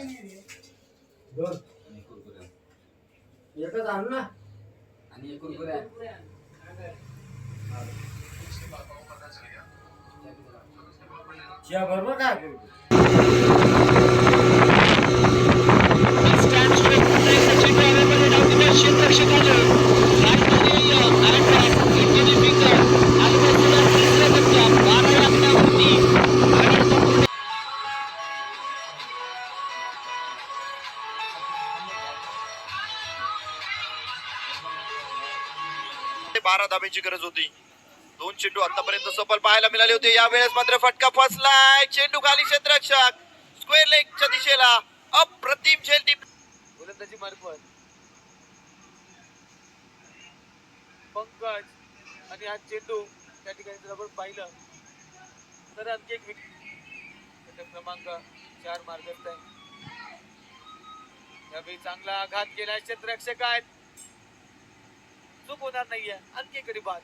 दोन एकच आणू ना आणि एक कुरकुऱ्या च्या बरोबर काय करू बारा धाब्याची गरज होती. दोन चेंडू आतापर्यंत सफल पाहायला मिळाले होते. यावेळेस मात्र फटका फसलाय. चेंडू खाली क्षेत्ररक्षक स्क्वेअर लेगच्या दिशेला. अप्रतिम झेल टीप गोलंदाजी मार्फत पंकज आणि हा चेंडू त्या ठिकाणी जर आपण पाहिलं तर आणखी एक विकेट क्रमांक 4 मार्गस्थ आहे. यावेळी चांगला आघात केला क्षेत्ररक्षक आहेत. चूक होणार नाहीये. आणखी एक गडी बाद.